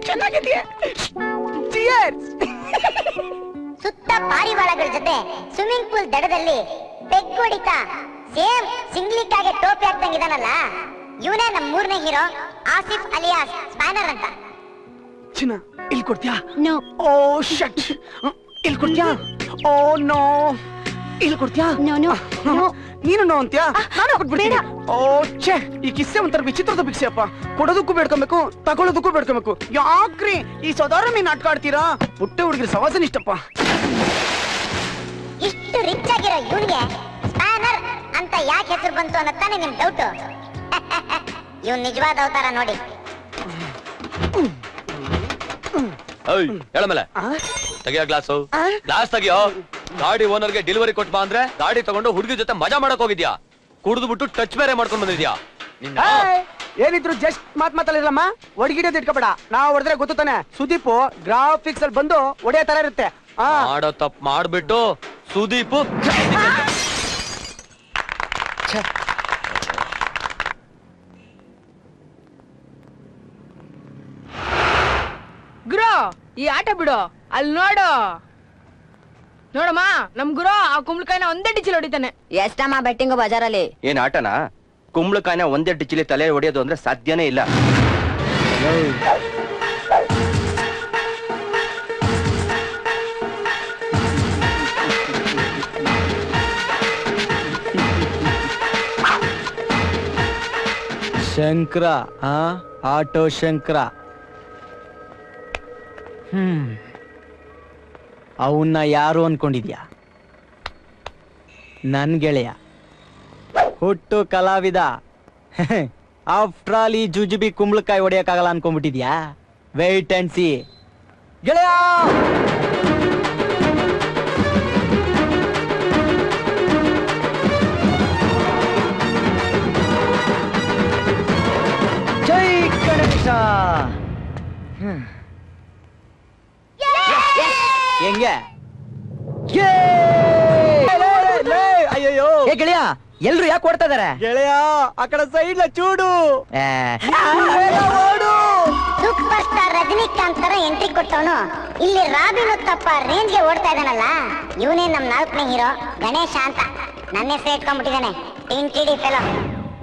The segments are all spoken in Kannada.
ಚೆನ್ನಾಗಿದೆಯಾ? ಸುತ್ತ ಪಾರಿವಾಳಗಳ ಜೊತೆ ಸ್ವಿಮ್ಮಿಂಗ್ ಪೂಲ್ ದಡದಲ್ಲಿ ಪೆಗ್ ಹೊಡಿತಾ ಸೇಮ್ ಸಿಂಗ್ಲಿಕ್ಕಾಗೆ ಟೋಪಿ ಹಾಕ್ತಂಗಿದಾನಲ್ಲ, ಇವನೇ ನಮ್ಮ ಮೂರನೇ ಹೀರೋ ಆಸಿಫ್ ಅಲಿಯಾಸ್ ಸ್ಪ್ಯಾನರ್ ಅಂತ. ಚಿನ್ನ ಇಲ್ಲಿ ಕೊಡ್ತೀಯಾ? ನೋ. Oh shut. ಇಲ್ಲಿ ಕೊಡ್ತೀಯಾ? Oh no. ಇಲ್ಲಿ ಕೊಡ್ತೀಯಾ? No no no. ನೀನು ನೋ ಅಂತ್ಯಾ? ನಾನು ಕೊಟ್ಬಿಡ್ತೀನಿ. ಓ ಛೇ, ಈ ಕಿಸ್ಸೆ ಒಂಥರ ವಿಚಿತ್ರದ ಭಿಕ್ಷೆಯಪ್ಪ. ಕೊಡೋದಕ್ಕೂ ಬೇಡ್ಕೊಬೇಕು, ತಗೊಳ್ಳೋದಕ್ಕೂ ಬೇಡ್ಕೊಬೇಕು. ಯಾಕ್ರಿ ಈ ಸದಾರಮಿ ನಾಟಕ ಆಡ್ತೀರಾ? ಪುಟ್ಟ ಹುಡುಗಿರ ಸವಾಸನ ಇಷ್ಟಪ್ಪ. ಇಷ್ಟು ರಿಚ್ ಆಗಿರೋ ಇವನ್ಗೆ ಸ್ಪ್ಯಾನರ್ ಅಂತ ಯಾಕೆ ಹೆಸರು ಬಂತು ಅನ್ನತ್ತಾನೆ ನಿಮ್ ಡೌಟ್. ಇವ್ನ್ ನಿಜವಾದ ಅವತಾರ ನೋಡಿ. ಹೇಳಮೇಲೆ ತೆಗಿಯೋ ಗ್ಲಾಸು. ಗ್ಲಾಸ್ ತೆಗಿಯೋ. ಗಾಡಿ ಓನರ್ಗೆ ಡೆಲಿವರಿ ಕೊಟ್ಟು ಬಾ ಅಂದ್ರೆ ಗಾಡಿ ತಗೊಂಡು ಹುಡುಗಿ ಜೊತೆ ಮಜಾ ಮಾಡಕ್ ಹೋಗಿದ್ಯಾ? ಕುಡಿದು ಬಿಟ್ಟು ಟಚ್ ಬೇರೆ ಮಾಡ್ಕೊಂಡ್ ಬಂದಿದ್ಯಾ? ಏನಿದ್ರು ಜಸ್ಟ್ ಮಾತಲ್ಲಿರಲ್ಲಮ್ಮ, ಒಡಗಿಡೋದು ಇಟ್ಕೋಬೇಡ. ನಾವು ಹೊಡೆದ್ರೆ ಗೊತ್ತು ತಾನೆ, ಸುದೀಪ್ ಗ್ರಾಫಿಕ್ಸ್ ಅಲ್ಲಿ ಬಂದು ಒಡೆಯ ತರ ಇರುತ್ತೆ. ಮಾಡೋ ತಪ್ಪು ಮಾಡ್ಬಿಟ್ಟು ಸುದೀಪ್ ಗುರು ಈ ಆಟ ಬಿಡು. ಅಲ್ಲಿ ನೋಡು ನೋಡಮ್ಮ, ನಮ್ ಗುರು ಆ ಕುಂಬಳಕಾಯಿನ ಒಂದೇ ಡಿಚಿಲ್ ಹೊಡಿತಾನೆ. ಎಷ್ಟಮ್ಮ ಬೆಟ್ಟಿಂಗು ಬಜಾರಲ್ಲಿ? ಏನ್ ಆಟನಾ? ಕುಂಬಳಕಾಯಿನ ಒಂದೇ ಡಿಚ್ಚಿಲಿ ತಲೆ ಹೊಡೆಯೋದು ಅಂದ್ರೆ ಸಾಧ್ಯನೇ ಇಲ್ಲ. ಶಂಕರ, ಆಟೋ ಶಂಕರ. ಅವನ್ನ ಯಾರು ಅನ್ಕೊಂಡಿದ್ಯಾ? ನನ್ ಗೆಳೆಯ, ಹುಟ್ಟು ಕಲಾವಿದ. ಆಫ್ಟರ್ ಆಲ್ ಈ ಜುಜುಬಿ ಕುಂಬಳಕಾಯಿ ಹೊಡೆಯಕ್ಕಾಗಲ್ಲ ಅನ್ಕೊಂಡ್ಬಿಟ್ಟಿದ್ಯಾ? ವೇಟ್ ಅಂಡ್ ಸಿ ಗೆಳೆಯ. ಜೈ ಗಣೇಶ. ಹೆಂಗೆ? ಅಯ್ಯೋ ಗೆಳೆಯ, ಎಲ್ರು ಯಾಕೆ ಓಡ್ತಾ ಇದಾರೆ? ಗೆಳೆಯ ಆ ಕಡೆ ಸೈಡ್ ಚೂಡು. ಸೂಪರ್ ಸ್ಟಾರ್ ರಜನಿಕಾಂತ್ ತರ ಎಂಟ್ರಿ ಕೊಟ್ಟವನು ಇಲ್ಲಿ ರಾಬಿನ್ ಉತ್ತಪ್ಪ ರೇಂಜ್ಗೆ ಓಡ್ತಾ ಇದ್ದಾನಲ್ಲ, ಇವನೇ ನಮ್ 4ನೇ ಹೀರೋ ಗಣೇಶ ಅಂತ. ನನ್ನ ಹೆಸರು ಇಟ್ಕೊಂಡ್ಬಿಟ್ಟಿದ್ದಾನೆ, ಟಿಂಟಿಡಿ ಫೆಲೋ.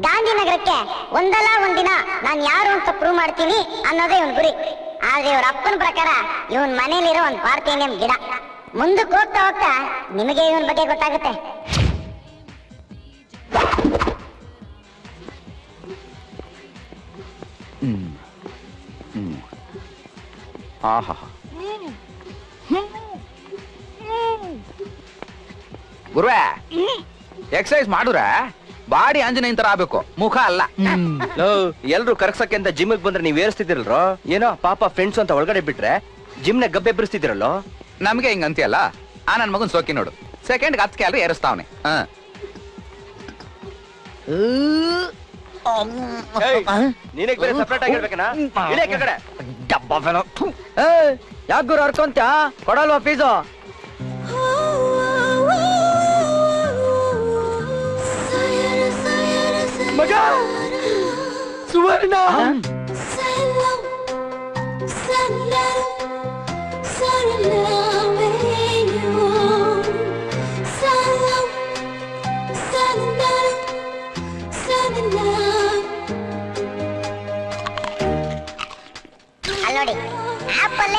ಗಾಂಧಿನಗರಕ್ಕೆ ಒಂದಲ್ಲ ಒಂದಿನ ನಾನ್ ಯಾರು ಅಂತ ಪ್ರೂವ್ ಮಾಡ್ತೀನಿ ಅನ್ನೋದೇ ಇವನ್ ಗುರಿ. ಆದ್ರೆ ಇವ್ರ ಅಪ್ಪನ ಪ್ರಕಾರ ಇವನ್ ಮನೇಲಿರೋ ಒಂದ್ ಪಾರ್ಥೇನಿಯಂ ಗಿಡ. ಮುಂದಕ್ಕೆ ಹೋಗ್ತಾ ಹೋಗ್ತಾ ನಿಮಗೆ ಇವನ್ ಬಗ್ಗೆ ಗೊತ್ತಾಗುತ್ತೆ. ಗುರುವೆ, ಎಕ್ಸರ್ಸೈಸ್ ಮಾಡುರ ಬಾಡಿ ಆಂಜನೇಯನ್ ತರ ಆಗ್ಬೇಕು, ಮುಖ ಅಲ್ಲ. ಎಲ್ರು ಕರ್ಸಕ್ಕೆ ಅಂತ ಜಿಮ್ಗೆ ಬಂದ್ರೆ ನೀವ್ ಏರಿಸ್ತಿದಿರಲ್ರೋ? ಏನೋ ಪಾಪ ಫ್ರೆಂಡ್ಸ್ ಅಂತ ಒಳಗಡೆ ಬಿಟ್ರೆ ಜಿಮ್ನ ಗಬ್ಬೆ ಬಿಡಿಸ್ತಿದಿರಲ್ಲೋ? ನಮ್ಗೆ ಹಿಂಗ ಅಂತೀಯಲ್ಲ, ಆ ನನ್ ಮಗನ್ ಸೋಕಿ ನೋಡು, ಸೆಕೆಂಡ್ 10 ಕ್ಯಾಲರಿ ಏರಿಸ್ತಾವನೆ. ನೀನೇ ಬೇರೆ ಸಪ್ರೇಟ್ ಆಗಿರ್ಬೇಕನಾ? ಇಳಿಯ ಕೆಳಗಡೆ. ಯಾಕೆ ಗುರು ಅರ್ಕೊಂತ ಕೊಡಲ್ವಾ ಫೀಸು? ಮಗ ಸುವರ್ಣ, ಅಲ್ಲೋಡಿ, ಆಪಲ್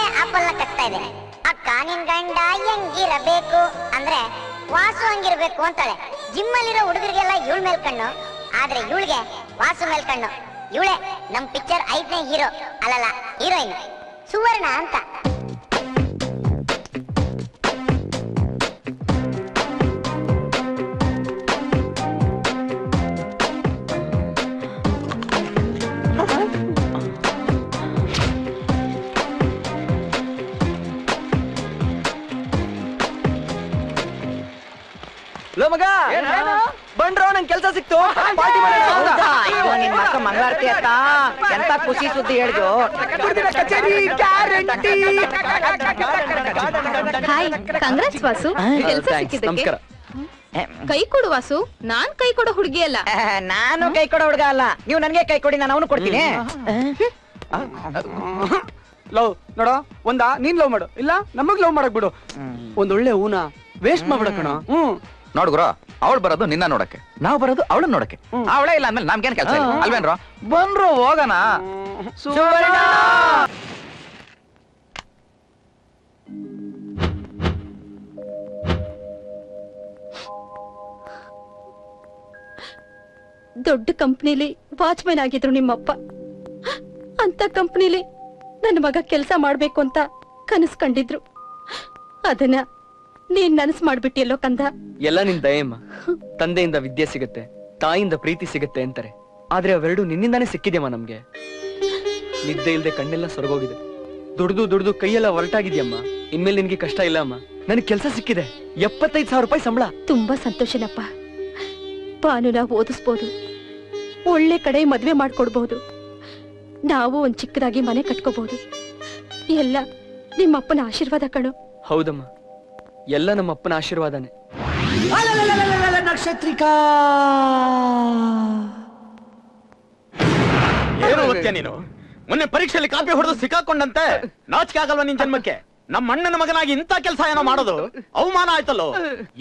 ನ ಕಟ್ತಾ ಇದೆ. ಅಕ್ಕ ನಿನ್ ಗಂಡ ಹೆಂಗಿರಬೇಕು ಅಂದ್ರೆ ವಾಸು ಹಂಗಿರ್ಬೇಕು ಅಂತಾಳೆ. ಜಿಮ್ ಅಲ್ಲಿರೋ ಹುಡುಗರಿಗೆಲ್ಲ ಇವಳ ಮೇಲ್ ಕಣ್ಣು, ಆದ್ರೆ ಇವಳಿಗೆ ವಾಸು ಮೇಲ್ ಕಣ್ಣು. ಇವಳೆ ನಮ್ ಪಿಕ್ಚರ್ 5ನೇ ಹೀರೋ, ಅಲ್ಲಲ್ಲ ಹೀರೋಯಿನ್, ಸುವರ್ಣ ಅಂತ. ಮಗ ಬಂಡ್ರೋ, ನಂಗೆ ಕೆಲಸ ಸಿಕ್ತು. ನಿನ್ ಮಕ್ಕ ಮಂಗಳಾರತಿ ಅತ್ತ ಎಂತ ಖುಷಿ ಸುದ್ದಿ ಹೇಳಿದ್ರು. ಹಾಯ್, ಕಂಗ್ರಾಟ್ಸ್ ವಾಸು, ಕೆಲಸ ಸಿಕ್ಕಿದ್ದಕ್ಕೆ. ಕೈ ಕೊಡು ವಾಸು, ನಾನ್ ಕೈ ಕೊಡೋ ಹುಡುಗಿ ಅಲ್ಲ. ನಾನು ಕೈ ಕೊಡೋ ಹುಡುಗ ಅಲ್ಲ, ನೀವು ನನ್ಗೆ ಕೈ ಕೊಡಿ, ನಾನು ಅವನು ಕೊಡ್ತೀನಿ. ಲವ್ ನೋಡ, ನೀನ್ ಲವ್ ಮಾಡು, ಇಲ್ಲ ನಮಗ್ ಲವ್ ಮಾಡಕ್ ಬಿಡು. ಒಂದೊಳ್ಳೆ ಹೂನ ವೇಸ್ಟ್ ಮಾಡ್ಬಿಡ ಕಣ. ನೋಡ್ಗುರ, ಅವಳು ಬರೋದು ನಿನ್ನ ನೋಡಕ್ಕೆ, ನಾವು ಬರೋದು ಅವಳನ್ನ ನೋಡಕ್ಕೆ. ಅವಳೇ ಇಲ್ಲ ಅಂದ್ಮೇಲೆ ನಮ್ಗೇನ್ ಕೆಲಸ ಅಲ್ವೇನ್ರೋ? ಬಂದ್ರು ಹೋಗೋಣ. ದೊಡ್ಡ ಕಂಪ್ನಿಲಿ ವಾಚ್ಮನ್ ಆಗಿದ್ರು ನಿಮ್ಮಪ್ಪ. ಅಂತ ಕಂಪ್ನಿಲಿ ನನ್ನ ಮಗ ಕೆಲಸ ಮಾಡ್ಬೇಕು ಅಂತ ಕನಸು ಕಂಡಿದ್ರು. ಅದನ್ನ ನೀನ್ ನನಸು ಮಾಡ್ಬಿಟ್ಟಿಯಲ್ಲೋ ಕಂದ. ಎಲ್ಲ ನಿನ್ ದಯಮ್ಮ. ತಂದೆಯಿಂದ ವಿದ್ಯೆ ಸಿಗತ್ತೆ, ತಾಯಿಯಿಂದ ಪ್ರೀತಿ ಸಿಗತ್ತೆ ಅಂತಾರೆ, ಆದ್ರೆ ಅವೆರಡು ನಿನ್ನಿಂದಾನೇ ಸಿಕ್ಕಿದ್ಯಮ್ಮ ನಮ್ಗೆ. ನಿದ್ದೆ ಇಲ್ದೆ ಕಣ್ಣೆಲ್ಲ ಸೊರಗೋಗಿದೆ, ದುಡ್ದು ಕೈಯೆಲ್ಲ ಹೊರಟಾಗಿದ್ಯಮ್ಮ. ಇನ್ಮೇಲೆ ನಿನ್ಗೆ ಕಷ್ಟ ಇಲ್ಲ ಅಮ್ಮ, ನನಗೆ ಕೆಲಸ ಸಿಕ್ಕಿದೆ, 75,000 ರೂಪಾಯಿ ಸಂಬಳ. ತುಂಬಾ ಸಂತೋಷನಪ್ಪ. ಭಾನುನ ಓದಿಸ್ಬೋದು, ಒಳ್ಳೆ ಕಡೆ ಮದ್ವೆ ಮಾಡ್ಕೊಡ್ಬಹುದು, ನಾವು ಒಂದ್ ಚಿಕ್ಕದಾಗಿ ಮನೆ ಕಟ್ಕೋಬಹುದು. ಎಲ್ಲ ನಿಮ್ಮಪ್ಪನ ಆಶೀರ್ವಾದ ಕಣು. ಹೌದಮ್ಮ, ಎಲ್ಲ ನಮ್ಮ ಅಪ್ಪನ ಆಶೀರ್ವಾದನೆ. ನಕ್ಷತ್ರಿಕಾ, ಏನು ಓದ್ತೀಯ ನೀನು? ಮೊನ್ನೆ ಪರೀಕ್ಷೆಯಲ್ಲಿ ಕಾಪಿ ಹೊಡೆದು ಸಿಕ್ಕಾಕೊಂಡಂತೆ. ನಾಚಿಕೆ ಆಗಲ್ವಾ ನಿನ್ ಜನ್ಮಕ್ಕೆ? ನಮ್ಮ ಅಣ್ಣನ ಮಗನಾಗಿ ಇಂಥ ಕೆಲಸ ಏನೋ ಮಾಡೋದು ಅವಮಾನ ಆಯ್ತಲ್ಲೋ.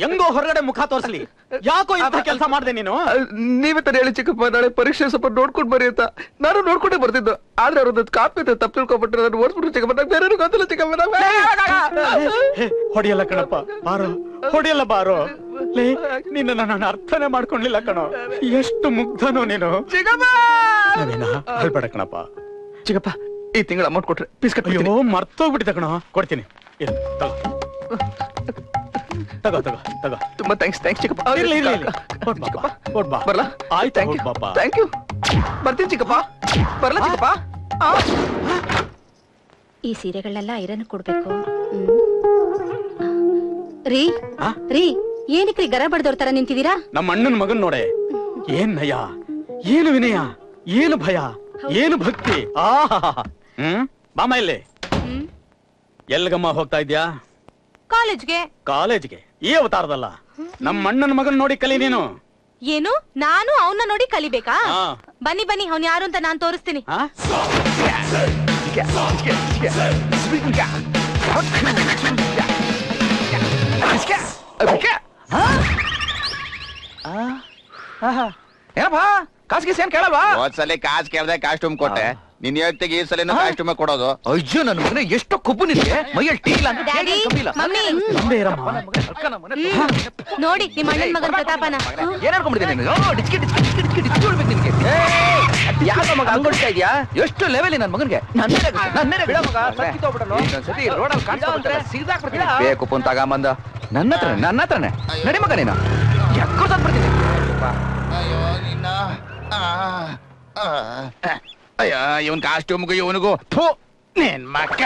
ಹೆಂಗೋ ಹೊರಗಡೆ ಮುಖ ತೋರಿಸ್ಲಿ, ಯಾಕೋ ಇಂಥ ಕೆಲಸ ಮಾಡ್ದೆ ನೀನು? ನೀವೇ ತಾನೇ ಹೇಳಿ ಚಿಕ್ಕಪ್ಪ, ನಾಳೆ ಪರೀಕ್ಷೆ ಸ್ವಲ್ಪ ನೋಡ್ಕೊಂಡು ಬರಿ ಅಂತ. ನಾನು ನೋಡ್ಕೊಂಡೇ ಬರ್ತಿದ್ದು, ಆದ್ರೆ ಅವ್ರದ್ದು ಕಾಪಿ ತಪ್ಪು ತಿಳ್ಕೊಬಿಟ್ರೆ ನಾನು ಓದ್ಬಿಟ್ರು ಚಿಕ್ಕಪ್ಪ. ಬೇರೆ ಗೊತ್ತಿಲ್ಲ ಚಿಕ್ಕಪ್ಪ. ಹೊಡಿಯಲ್ಲ ಕಣಪ್ಪ, ಬಾರೋ, ಹೊಡಿಯಲ್ಲ ಬಾರೋ. ನಿನ್ನ ನಾನು ಅರ್ಥನೇ ಮಾಡ್ಕೊಂಡಿಲ್ಲ ಕಣೋ. ಎಷ್ಟು ಮುಗ್ಧನೋ ನೀನು. ಹೇಳ್ಬೇಡ ಕಣಪ್ಪ. ಚಿಕ್ಕಪ್ಪ, ಈ ತಿಂಗಳ ಅಮೌಂಟ್ ಕೊಟ್ರೆ ಪೀಸ್ ಕಟ್ಟಿ. ಅಯ್ಯೋ, ಮರ್ತೋಗ್ಬಿಟ್ಟಿದೆ ಕಣೋ, ಕೊಡ್ತೀನಿ. ತಗೋ. ತುಂಬಾ ಥ್ಯಾಂಕ್ಸ್ ಚಿಕ್ಕಪ್ಪ. ಬರ್ಲಾ? ಆಯ್ತು, ಥ್ಯಾಂಕ್ ಯು. ಬರ್ತೀನಿ ಚಿಕ್ಕಪ್ಪ. ಬರ್ಲಾ ಚಿಕ್ಕಪ್ಪ? ಈ ಸೀರೆಗಳನ್ನೆಲ್ಲ ಐರನ್ ಕೊಡ್ಬೇಕು. ರೀ ಏನಕ್ರಿ ಗರ ಬಡ್ದವ್ರ ತರ ನಿಂತಿದ್ದೀರಾ? ನಮ್ಮ ಅಣ್ಣನ ಮಗನ್ ನೋಡೆ, ಏನ್ ನಯ, ಏನು ವಿನಯ, ಏನು ಭಯ, ಏನು ಭಕ್ತಿ. ಬಾಮ ಇಲ್ಲಿ. ಎಲ್ಗಮ್ಮ ಹೋಗ್ತಾ ಇದ್ಯಾ? ಕಾಲೇಜ್ಗೆ. ಈ ಅವತಾರದಲ್ಲ, ನಮ್ಮ ಅಣ್ಣನ ಮಗನ್ ನೋಡಿ ಕಲಿ ನೀನು. ಏನು, ನಾನು ಅವನ್ನ ನೋಡಿ ಕಲಿಬೇಕಾ? ಬನ್ನಿ ಅವ್ನು ಯಾರು ಅಂತ ನಾನ್ ತೋರಿಸ್ತೀನಿ. ಏನಪ್ಪ ಕಾಸ್ಗೆ ಏನ್ ಕೇಳಲ್ವಾ? ಹೋದ್ಸಲಿ ಕಾಸ್ ಕೇಳ್ದೆ ಕಾಸ್ಟ್ಯೂಮ್ ಕೊಟ್ಟೆ, ನಿನ್ ಹೇಳ್ತಿಗೆ ಈ ಸಲ ಕಾಸ್ಟ್ಯೂಮ್ ಕೊಡೋದು. ಅಯ್ಯೋ ನನ್ನ ಮಗನೇ, ಎಷ್ಟು ಕೊಬ್ಬು ನಿನ್ಗೆ, ಮೈಯಲ್ಲಿ ಟೀ ಇಲ್ಲ. ನೋಡಿ ನಿಮ್ಮ ಅಣ್ಣನ ಮಗನ ಪ್ರತಾಪನ. ಏನ್ ಅನ್ಕೊಂಡಿದ್ದೀನಿ ನಿನ್ಗೆ? ಯಾಕ ಮಗ ಹಂಗೊಡ್ತಾ ಇದ್ಯಾ? ಎಷ್ಟು ಲೆವೆಲ್ ನನ್ ಮಗನ್ಗೆ. ಸತಿ ರೋಡಲ್ಲಿ ಕಾಣಿಸ್ಕೊಂಡ್ರೆ ಸಿಗ್ದಾಕ್ಬಿಡ್ತೀನಿ. ಬೇಕು ಪುನ್ ತಗೊಂಬಂದ ನನ್ನ ಹತ್ರನೇ ನಡಿ ಮಗ ನೀನು. ಯಾಕೋ ತಂದ್ಬಿಡ್ತೀನಿ. ಅಯ್ಯ, ಇವನ್ ಕಾಸ್ಟ್ಯೂಮ್ಗೂ ಇವನಿಗೂ ನಿನ್ ಮಕ್ಕ.